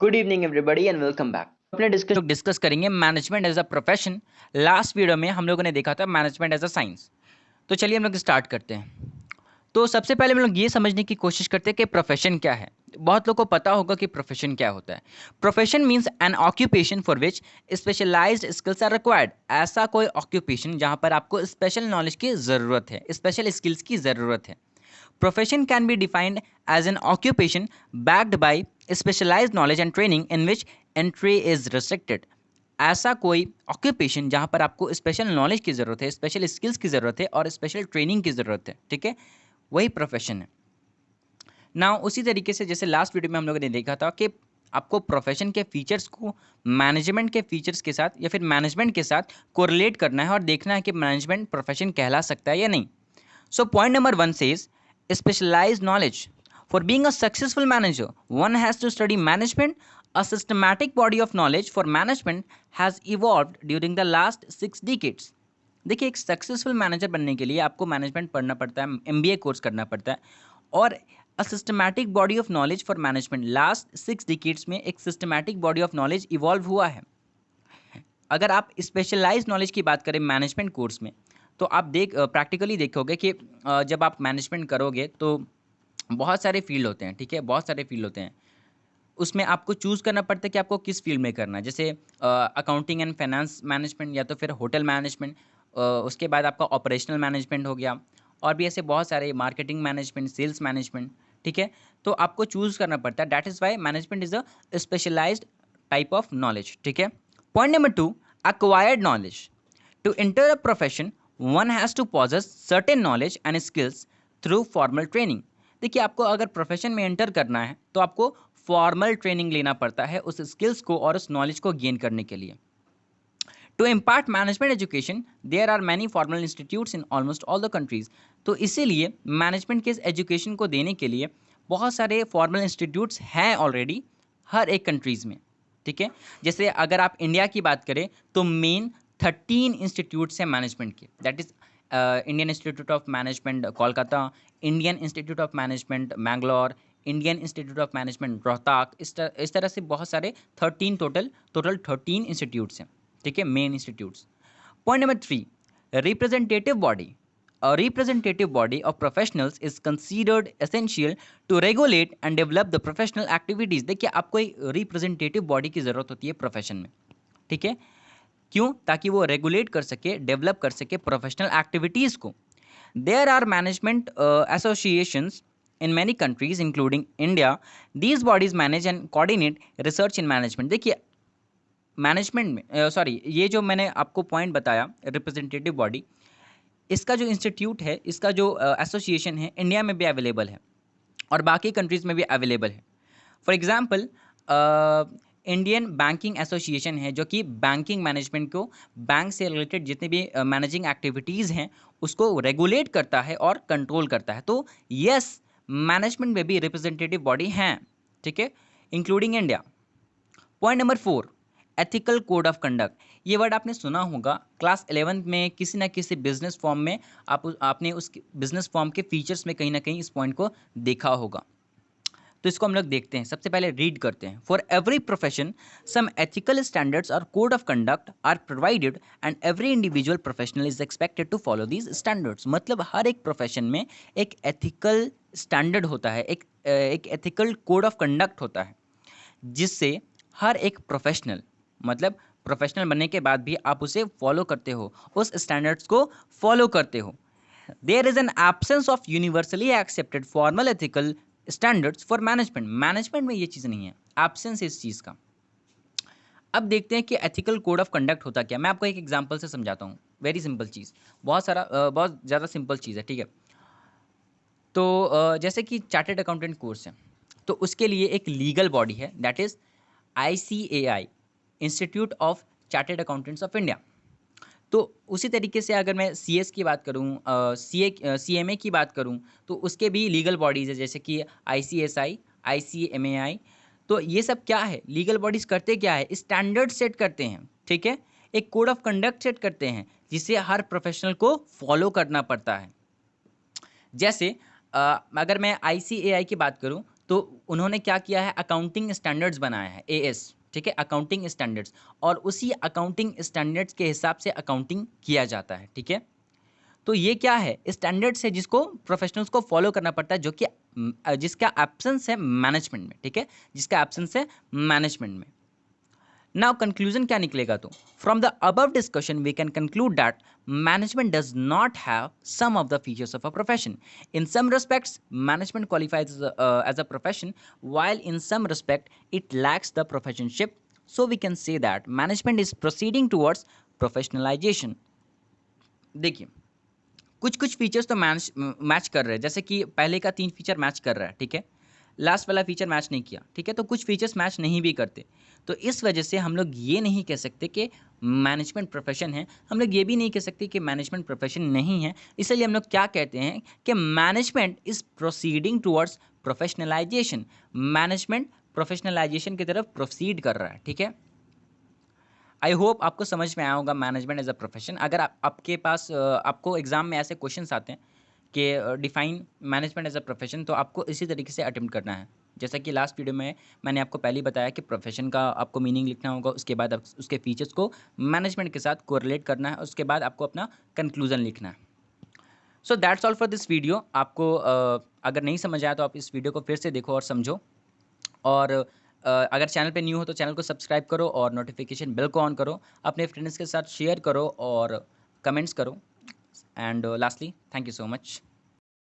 Good evening everybody and welcome back. अपने discuss करेंगे management as a profession. Last video में हम लोगों ने देखा था मैनेजमेंट एज अ साइंस। तो चलिए हम लोग स्टार्ट करते हैं। तो सबसे पहले हम लोग ये समझने की कोशिश करते हैं कि प्रोफेशन क्या है। बहुत लोगों को पता होगा कि प्रोफेशन क्या होता है। Profession means an occupation for which specialised skills are required. ऐसा कोई ऑक्यूपेशन जहां पर आपको स्पेशल नॉलेज की ज़रूरत है, स्पेशल स्किल्स की ज़रूरत है। Profession can be defined as an occupation backed by specialized knowledge and training in which entry is restricted. ऐसा कोई ऑक्यूपेशन जहां पर आपको स्पेशल नॉलेज की ज़रूरत है, स्पेशल स्किल्स की ज़रूरत है और स्पेशल ट्रेनिंग की ज़रूरत है, ठीक है, वही प्रोफेशन है ना। उसी तरीके से जैसे लास्ट वीडियो में हम लोगों ने देखा था कि आपको प्रोफेशन के फीचर्स को मैनेजमेंट के फीचर्स के साथ या फिर मैनेजमेंट के साथ कोरिलेट करना है और देखना है कि मैनेजमेंट प्रोफेशन कहला सकता है या नहीं। So point number 1 says specialized knowledge. For being a successful manager, one has to study management. A systematic body of knowledge for management has evolved during the last 6 decades. देखिए, एक successful manager बनने के लिए आपको management पढ़ना पड़ता है, MBA course करना पड़ता है और a systematic body of knowledge for management last 6 decades में एक systematic body of knowledge evolve हुआ है। अगर आप स्पेशलाइज्ड नॉलेज की बात करें मैनेजमेंट कोर्स में, तो आप प्रैक्टिकली देखोगे कि जब आप मैनेजमेंट करोगे तो बहुत सारे फील्ड होते हैं, ठीक है, बहुत सारे फील्ड होते हैं। उसमें आपको चूज़ करना पड़ता है कि आपको किस फील्ड में करना है। जैसे अकाउंटिंग एंड फाइनेंस मैनेजमेंट या तो फिर होटल मैनेजमेंट, उसके बाद आपका ऑपरेशनल मैनेजमेंट हो गया और भी ऐसे बहुत सारे, मार्केटिंग मैनेजमेंट, सेल्स मैनेजमेंट, ठीक है। तो आपको चूज़ करना पड़ता है। That is why management is a specialised type of knowledge, ठीक है। Point number 2, acquired knowledge. To enter a profession, one has to possess certain knowledge and skills through formal training. देखिए, आपको अगर प्रोफेशन में enter करना है तो आपको फॉर्मल ट्रेनिंग लेना पड़ता है उस स्किल्स को और उस नॉलेज को गेन करने के लिए। To impart management education there are many formal institutes in almost all the countries. तो इसीलिए मैनेजमेंट के इस एजुकेशन को देने के लिए बहुत सारे फॉर्मल इंस्टीट्यूट्स हैं ऑलरेडी हर एक कंट्रीज़ में, ठीक है। जैसे अगर आप इंडिया की बात करें तो मेन 13 इंस्टीट्यूट्स हैं मैनेजमेंट के। That is Indian institute of management Kolkata, Indian institute of management Mangalore, Indian institute of management Rohtak. इस तरह से बहुत सारे 13 टोटल 13 इंस्टीट्यूट्स हैं, ठीक है, main institutes. Point number 3, representative body. A representative body of professionals is considered essential to regulate and develop the professional activities. देखिए, आपको एक रिप्रेजेंटेटिव बॉडी की ज़रूरत होती है प्रोफेशन में, ठीक है। क्यों? ताकि वो रेगुलेट कर सके, डेवलप कर सके प्रोफेशनल एक्टिविटीज़ को। There are management associations in many countries including India. These bodies manage and coordinate research in management. देखिए, मैनेजमेंट में सॉरी, ये जो मैंने आपको पॉइंट बताया रिप्रेजेंटेटिव बॉडी, इसका जो इंस्टीट्यूट है, इसका जो एसोसिएशन है, इंडिया में भी अवेलेबल है और बाकी कंट्रीज़ में भी अवेलेबल है। For example, Indian banking association है जो कि बैंकिंग मैनेजमेंट को, बैंक से रिलेटेड जितने भी मैनेजिंग एक्टिविटीज़ हैं उसको रेगुलेट करता है और कंट्रोल करता है। तो यस, मैनेजमेंट में भी रिप्रेजेंटेटिव बॉडी हैं, ठीक है, including India. Point number 4, ethical code of conduct. ये वर्ड आपने सुना होगा क्लास 11th में किसी ना किसी बिजनेस फॉर्म में। आपने उस बिजनेस फॉर्म के फीचर्स में कहीं ना कहीं इस पॉइंट को देखा होगा। तो इसको हम लोग देखते हैं, सबसे पहले रीड करते हैं। For every profession some ethical standards और code of conduct are provided and every individual professional is expected to follow these standards. मतलब हर एक प्रोफेशन में एक एथिकल स्टैंडर्ड होता है, एक एथिकल कोड ऑफ कंडक्ट होता है जिससे हर एक प्रोफेशनल, मतलब प्रोफेशनल बनने के बाद भी आप उसे फॉलो करते हो, उस स्टैंडर्ड्स को फॉलो करते हो। There is an absence of universally accepted formal ethical standards for management. Management में ये चीज़ नहीं है, एब्सेंस है इस चीज़ का। अब देखते हैं कि एथिकल कोड ऑफ कंडक्ट होता क्या। मैं आपको एक एग्जांपल से समझाता हूँ, वेरी सिंपल चीज़, बहुत ज़्यादा सिंपल चीज़ है, ठीक है। तो जैसे कि चार्टेड अकाउंटेंट कोर्स है, तो उसके लिए एक लीगल बॉडी है, that is ICAI, institute of chartered accountants of India. तो उसी तरीके से अगर मैं CS की बात करूँ, CMA की बात करूँ, तो उसके भी लीगल बॉडीज़ है, जैसे कि ICSI, ICMAI। तो ये सब क्या है, लीगल बॉडीज़ करते क्या है, स्टैंडर्ड सेट करते हैं, ठीक है, एक कोड ऑफ कंडक्ट सेट करते हैं जिसे हर प्रोफेशनल को फॉलो करना पड़ता है। जैसे अगर मैं ICAI की बात करूं तो उन्होंने क्या किया है, अकाउंटिंग स्टैंडर्ड्स बनाया है, एएस, ठीक है, अकाउंटिंग स्टैंडर्ड्स, और उसी अकाउंटिंग स्टैंडर्ड्स के हिसाब से अकाउंटिंग किया जाता है, ठीक है। तो ये क्या है, स्टैंडर्ड्स है जिसको प्रोफेशनल्स को फॉलो करना पड़ता है, जो कि जिसका एब्सेंस है मैनेजमेंट में, ठीक है, जिसका एब्सेंस है मैनेजमेंट में। नाउ कंक्लूजन क्या निकलेगा, तो from the above discussion we can conclude that management does not have some of the features of a profession. In some respects management qualifies as a profession, while in some respect it lacks the professionship. So we can say that management is proceeding towards professionalization. देखिए, कुछ कुछ features तो match कर रहे हैं, जैसे कि पहले का 3 फीचर मैच कर रहा है, ठीक है, लास्ट वाला फीचर मैच नहीं किया, ठीक है, तो कुछ फीचर्स मैच नहीं भी करते। तो इस वजह से हम लोग ये नहीं कह सकते कि मैनेजमेंट प्रोफेशन है, हम लोग ये भी नहीं कह सकते कि मैनेजमेंट प्रोफेशन नहीं है। इसलिए हम लोग क्या कहते हैं कि management is proceeding towards professionalisation, management professionalisation की तरफ प्रोसीड कर रहा है, ठीक है। आई होप आपको समझ में आया होगा मैनेजमेंट एज अ प्रोफेशन। अगर आपके पास आपको एग्जाम में ऐसे क्वेश्चंस आते हैं कि define management as a profession, तो आपको इसी तरीके से अटेम्प्ट करना है। जैसा कि लास्ट वीडियो में मैंने आपको पहले ही बताया कि प्रोफेशन का आपको मीनिंग लिखना होगा, उसके बाद आप उसके फीचर्स को मैनेजमेंट के साथ कोरिलेट करना है, उसके बाद आपको अपना कंक्लूजन लिखना है। So that's all for this video. आपको अगर नहीं समझ आया तो आप इस वीडियो को फिर से देखो और समझो, और अगर चैनल पे न्यू हो तो चैनल को सब्सक्राइब करो और नोटिफिकेशन बेल को ऑन करो, अपने फ्रेंड्स के साथ शेयर करो और कमेंट्स करो, and lastly thank you so much.